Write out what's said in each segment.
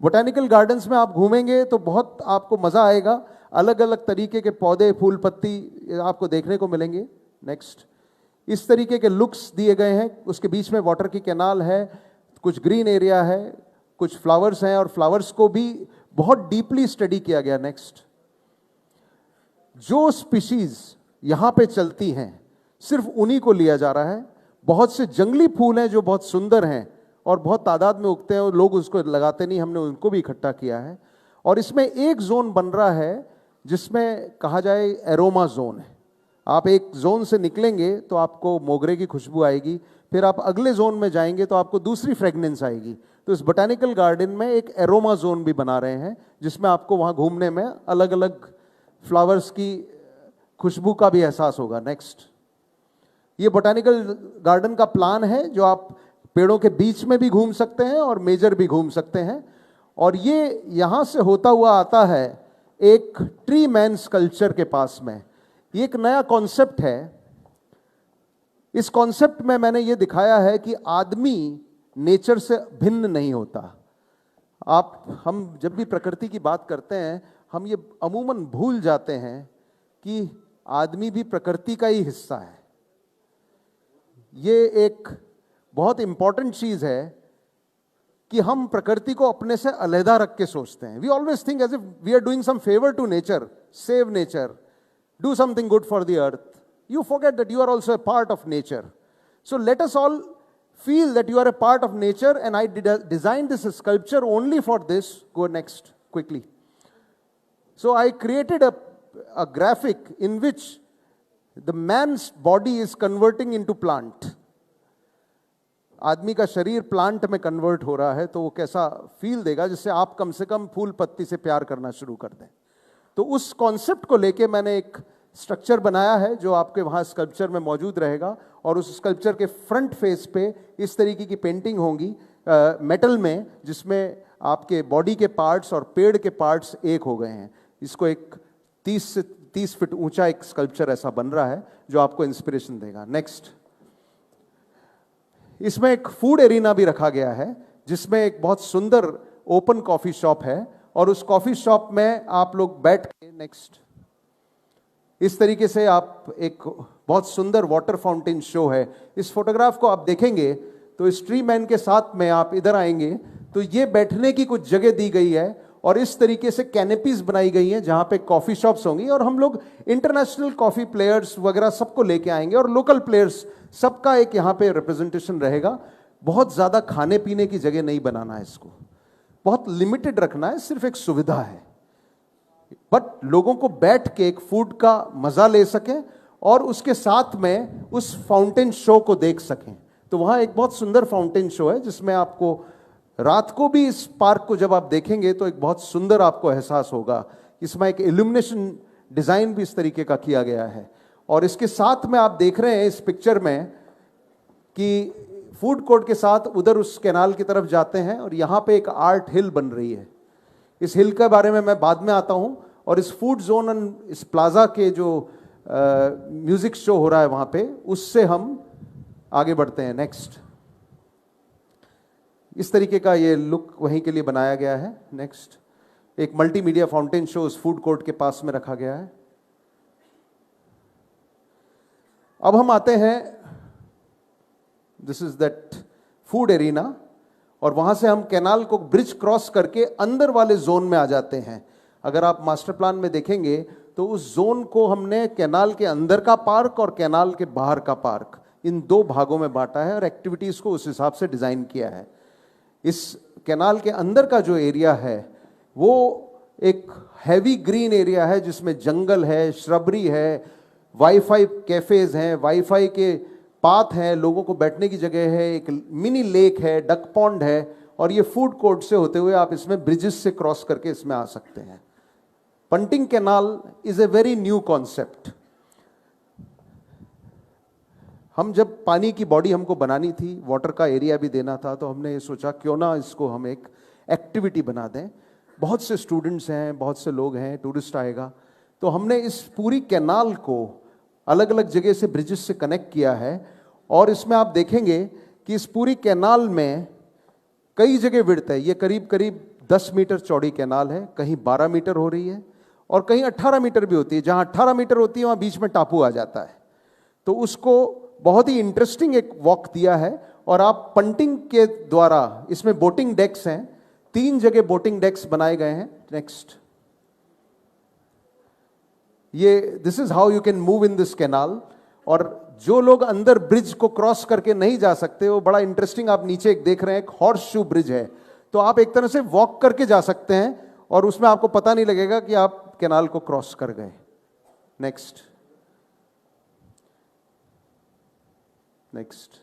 Botanical gardens में आप घूमेंगे तो बहुत आपको मजा आएगा, अलग अलग तरीके के पौधे, फूल, पत्ती आपको देखने को मिलेंगे। नेक्स्ट, इस तरीके के लुक्स दिए गए हैं। उसके बीच में वाटर की कैनाल है, कुछ ग्रीन एरिया है, कुछ फ्लावर्स हैं और फ्लावर्स को भी बहुत डीपली स्टडी किया गया। नेक्स्ट, जो स्पीशीज यहां पे चलती हैं सिर्फ उन्हीं को लिया जा रहा है। बहुत से जंगली फूल हैं जो बहुत सुंदर हैं और बहुत तादाद में उगते हैं और लोग उसको लगाते नहीं, हमने उनको भी इकट्ठा किया है। और इसमें एक जोन बन रहा है जिसमें कहा जाए एरोमा जोन है। आप एक जोन से निकलेंगे तो आपको मोगरे की खुशबू आएगी, फिर आप अगले जोन में जाएंगे तो आपको दूसरी फ्रेग्रेंस आएगी। तो इस बोटेनिकल गार्डन में एक एरोमा जोन भी बना रहे हैं जिसमें आपको वहां घूमने में अलग अलग फ्लावर्स की खुशबू का भी एहसास होगा। नेक्स्ट, ये बोटेनिकल गार्डन का प्लान है जो आप पेड़ों के बीच में भी घूम सकते हैं और मेजर भी घूम सकते हैं। और ये यहां से होता हुआ आता है एक ट्री मैन स्कल्पचर के पास में। ये एक नया कॉन्सेप्ट है। इस कॉन्सेप्ट में मैंने ये दिखाया है कि आदमी नेचर से भिन्न नहीं होता। हम जब भी प्रकृति की बात करते हैं हम ये अमूमन भूल जाते हैं कि आदमी भी प्रकृति का ही हिस्सा है। ये एक बहुत इंपॉर्टेंट चीज है कि हम प्रकृति को अपने से अलहदा रख के सोचते हैं। We always think as if we are doing some favour to nature, save nature, do something good for the earth. You forget that you are also a part of nature. So let us all feel that you are a part of nature, and I designed this sculpture only for this. Go next quickly. So I created a graphic in which the man's body is converting into plant. आदमी का शरीर plant में convert हो रहा है, तो वो कैसा फील देगा जिससे आप कम से कम फूल पत्ती से प्यार करना शुरू कर दें। तो उस कॉन्सेप्ट को लेके मैंने एक स्ट्रक्चर बनाया है जो आपके वहाँ स्कल्पचर में मौजूद रहेगा। और उस स्कल्पचर के फ्रंट फेस पे इस तरीके की पेंटिंग होंगी मेटल में, जिसमें आपके बॉडी के पार्ट्स और पेड़ के पार्ट्स एक हो गए हैं। इसको एक 30 से 30 फीट ऊंचा एक स्कल्पचर ऐसा बन रहा है जो आपको इंस्पिरेशन देगा। नेक्स्ट, इसमें एक फूड एरिना भी रखा गया है जिसमें एक बहुत सुंदर ओपन कॉफी शॉप है और उस कॉफी शॉप में आप लोग बैठ के, नेक्स्ट, इस तरीके से आप एक बहुत सुंदर वाटर फाउंटेन शो है। इस फोटोग्राफ को आप देखेंगे तो इस ट्री मैन के साथ में आप इधर आएंगे तो ये बैठने की कुछ जगह दी गई है और इस तरीके से कैनेपीज बनाई गई हैं जहां पे कॉफी शॉप्स होंगी और हम लोग इंटरनेशनल कॉफी प्लेयर्स वगैरह सबको लेके आएंगे और लोकल प्लेयर्स सबका एक यहां पे रिप्रेजेंटेशन रहेगा। बहुत ज्यादा खाने पीने की जगह नहीं बनाना है, इसको बहुत लिमिटेड रखना है, सिर्फ एक सुविधा है, बट लोगों को बैठ के एक फूड का मजा ले सकें और उसके साथ में उस फाउंटेन शो को देख सकें। तो वहां एक बहुत सुंदर फाउंटेन शो है जिसमें आपको रात को भी इस पार्क को जब आप देखेंगे तो एक बहुत सुंदर आपको एहसास होगा। इसमें एक इल्यूमिनेशन डिजाइन भी इस तरीके का किया गया है और इसके साथ में आप देख रहे हैं इस पिक्चर में कि फूड कोर्ट के साथ उधर उस कैनाल की तरफ जाते हैं और यहां पे एक आर्ट हिल बन रही है। इस हिल के बारे में मैं बाद में आता हूं। और इस फूड जोन एंड इस प्लाजा के जो म्यूजिक शो हो रहा है वहां पे, उससे हम आगे बढ़ते हैं। नेक्स्ट, इस तरीके का ये लुक वहीं के लिए बनाया गया है। नेक्स्ट, एक मल्टीमीडिया फाउंटेन शो उस फूड कोर्ट के पास में रखा गया है। अब हम आते हैं, this is that food arena, और वहां से हम कैनाल को ब्रिज क्रॉस करके अंदर वाले जोन में आ जाते हैं। अगर आप मास्टर प्लान में देखेंगे तो उस जोन को हमने कैनाल के अंदर का पार्क और कैनाल के बाहर का पार्क, इन दो भागों में बांटा है और एक्टिविटीज को उस हिसाब से डिजाइन किया है। इस कैनाल के अंदर का जो एरिया है वो एक हैवी ग्रीन एरिया है जिसमें जंगल है, श्रबरी है, वाईफाई कैफेज हैं, वाईफाई के पाथ हैं, लोगों को बैठने की जगह है, एक मिनी लेक है, डक पॉन्ड है और ये फूड कोर्ट से होते हुए आप इसमें ब्रिजेस से क्रॉस करके इसमें आ सकते हैं। Painting canal is a very new concept. हम जब पानी की बॉडी हमको बनानी थी, वाटर का एरिया भी देना था, तो हमने ये सोचा क्यों ना इसको हम एक एक्टिविटी बना दें। बहुत से स्टूडेंट्स हैं, बहुत से लोग हैं, टूरिस्ट आएगा, तो हमने इस पूरी कैनाल को अलग अलग जगह से ब्रिजेस से कनेक्ट किया है और इसमें आप देखेंगे कि इस पूरी कैनाल में कई जगह विड्थ है। ये करीब करीब 10 मीटर चौड़ी कैनाल है, कहीं 12 मीटर हो रही है और कहीं 18 मीटर भी होती है। जहां 18 मीटर होती है वहां बीच में टापू आ जाता है। तो उसको बहुत ही इंटरेस्टिंग एक वॉक दिया है और आप पंटिंग के द्वारा, इसमें बोटिंग डेक्स हैं, 3 जगह बोटिंग डेक्स बनाए गए हैं। नेक्स्ट, ये this is how you can move in this canal. और जो लोग अंदर ब्रिज को क्रॉस करके नहीं जा सकते, वो बड़ा इंटरेस्टिंग, आप नीचे एक देख रहे हैं, एक हॉर्स शू ब्रिज है। तो आप एक तरह से वॉक करके जा सकते हैं और उसमें आपको पता नहीं लगेगा कि आप कैनाल को क्रॉस कर गए। नेक्स्ट, नेक्स्ट,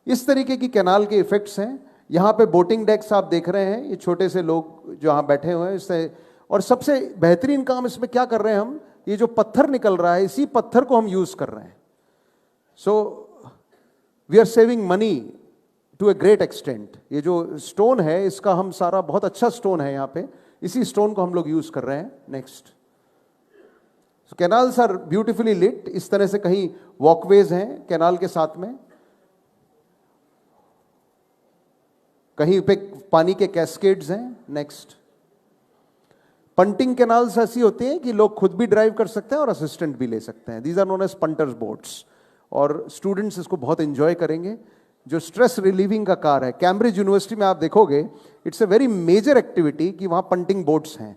इस तरीके की कैनाल के इफेक्ट्स हैं। यहां पे बोटिंग डेक्स आप देख रहे हैं, ये छोटे से लोग जो यहां बैठे हुए हैं इससे। और सबसे बेहतरीन काम इसमें क्या कर रहे हैं हम, ये जो पत्थर निकल रहा है, इसी पत्थर को हम यूज कर रहे हैं। So we are saving money to a great extent. ये जो स्टोन है इसका हम सारा, बहुत अच्छा स्टोन है यहाँ पे, इसी स्टोन को हम लोग यूज कर रहे हैं। Next, canals are beautifully lit. इस तरह से कहीं वॉकवेज हैं कैनाल के साथ में, कहीं पे पानी के कैस्केड्स हैं। नेक्स्ट, पंटिंग कैनाल्स ऐसी होती हैं कि लोग खुद भी ड्राइव कर सकते हैं और असिस्टेंट भी ले सकते हैं। These are known as punters boats और स्टूडेंट्स इसको बहुत एंजॉय करेंगे। जो स्ट्रेस रिलीविंग का कार है, कैम्ब्रिज यूनिवर्सिटी में आप देखोगे, it's a very major activity कि वहां पंटिंग बोट्स हैं।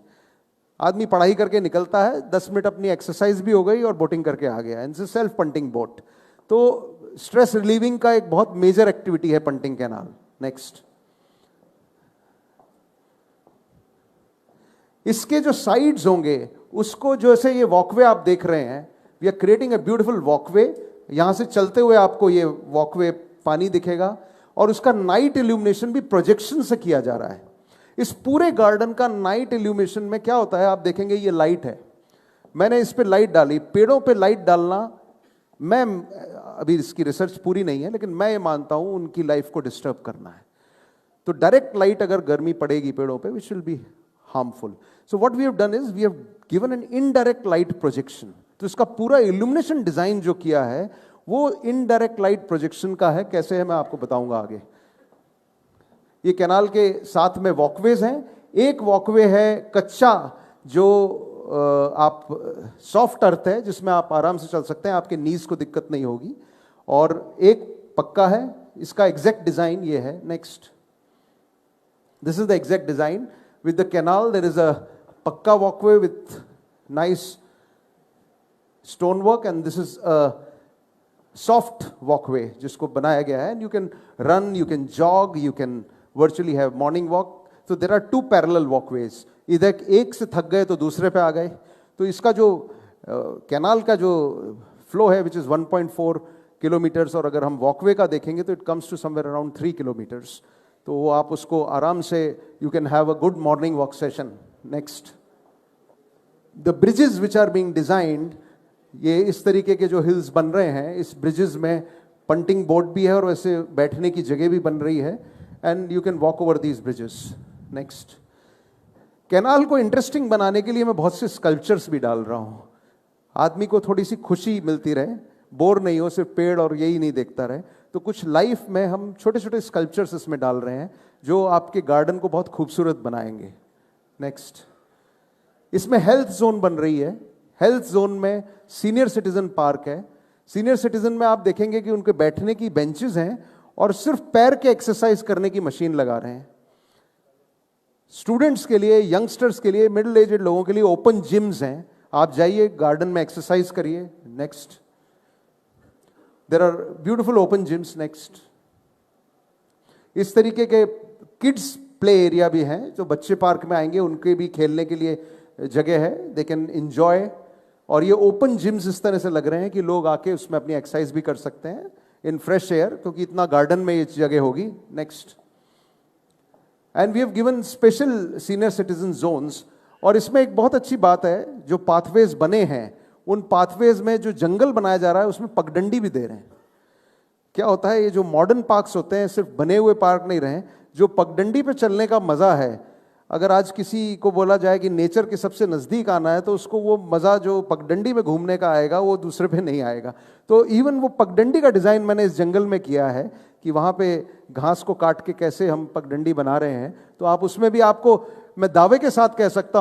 आदमी पढ़ाई करके निकलता है, 10 मिनट अपनी एक्सरसाइज भी हो गई और बोटिंग करके आ गया, it's a self painting boat. तो स्ट्रेस रिलीविंग का एक बहुत मेजर एक्टिविटी है पंटिंग कैनाल। नेक्स्ट, इसके जो साइड्स होंगे उसको, जैसे ये वॉकवे आप देख रहे हैं, we are creating a beautiful walkway. यहां से चलते हुए आपको ये वॉकवे पानी दिखेगा और उसका नाइट इल्यूमिनेशन भी प्रोजेक्शन से किया जा रहा है। इस पूरे गार्डन का नाइट इल्यूमिनेशन में क्या होता है, आप देखेंगे ये लाइट है, मैंने इस पे लाइट डाली। पेड़ों पे लाइट डालना, मैं अभी इसकी रिसर्च पूरी नहीं है, लेकिन मैं ये मानता हूं उनकी लाइफ को डिस्टर्ब करना है। तो डायरेक्ट लाइट अगर गर्मी पड़ेगी पेड़ों पे, which will be harmful. So what we have done is we have given an indirect light projection. तो इसका पूरा इल्यूमिनेशन डिजाइन जो किया है वो इनडायरेक्ट लाइट प्रोजेक्शन का है। कैसे है मैं आपको बताऊंगा आगे। ये कैनाल के साथ में वॉकवेज हैं। एक वॉकवे है कच्चा, जो आप सॉफ्ट अर्थ है, जिसमें आप आराम से चल सकते हैं, आपके नीज को दिक्कत नहीं होगी। और एक पक्का है, इसका एग्जैक्ट डिजाइन ये है। Next, this is the exact design with the canal. There is a pakka walkway with nice stonework and this is a soft walkway जिसको बनाया गया है। And you can run, you can jog, you can virtually have morning walk. So there are 2 parallel walkways. इधर एक से थक गए तो दूसरे पे आ गए। तो इसका जो कैनाल का जो फ्लो है which is 1.4 किलोमीटर्स, और अगर हम वॉकवे का देखेंगे तो it comes to somewhere around 3 kilometres. तो वो आप उसको आराम से, you can have a good morning walk session. Next, the bridges which are being designed, ये इस तरीके के जो हिल्स बन रहे हैं, इस ब्रिजेस में पंटिंग बोट भी है और वैसे बैठने की जगह भी बन रही है, and you can walk over these bridges. Next, canal को इंटरेस्टिंग बनाने के लिए मैं बहुत से स्कल्पचर्स भी डाल रहा हूं, आदमी को थोड़ी सी खुशी मिलती रहे, बोर नहीं हो, सिर्फ पेड़ और यही नहीं देखता रहे। तो कुछ लाइफ में हम छोटे छोटे स्कल्पचर्स इसमें डाल रहे हैं जो आपके गार्डन को बहुत खूबसूरत बनाएंगे। नेक्स्ट, इसमें हेल्थ जोन बन रही है। हेल्थ जोन में सीनियर सिटीजन पार्क है। सीनियर सिटीजन में आप देखेंगे कि उनके बैठने की बेंचेस हैं और सिर्फ पैर के एक्सरसाइज करने की मशीन लगा रहे हैं। स्टूडेंट्स के लिए, यंगस्टर्स के लिए, मिडिल एजेड लोगों के लिए ओपन जिम्स हैं, आप जाइए गार्डन में एक्सरसाइज करिए। Next, there are beautiful open gyms. Next, इस तरीके के किड्स प्ले एरिया भी हैं, जो बच्चे पार्क में आएंगे उनके भी खेलने के लिए जगह है, दे कैन एंजॉय। और ये ओपन जिम्स इस तरह से लग रहे हैं कि लोग आके उसमें अपनी एक्सरसाइज भी कर सकते हैं इन फ्रेश एयर, क्योंकि इतना गार्डन में ये जगह होगी। Next, and we have given special senior citizen zones. और इसमें एक बहुत अच्छी बात है, जो पाथवेज बने हैं उन पाथवेज में जो जंगल बनाया जा रहा है उसमें पगडंडी भी दे रहे हैं। क्या होता है, ये जो मॉडर्न पार्क्स होते हैं सिर्फ बने हुए पार्क नहीं रहे, जो पगडंडी पे चलने का मजा है, अगर आज किसी को बोला जाए कि नेचर के सबसे नजदीक आना है तो उसको वो मजा जो पगडंडी में घूमने का आएगा वो दूसरे पे नहीं आएगा। तो इवन वो पगडंडी का डिजाइन मैंने इस जंगल में किया है कि वहाँ पे घास को काट के कैसे हम पगडंडी बना रहे हैं, तो आप उसमें भी आपको मैं दावे के साथ कह सकता हूँ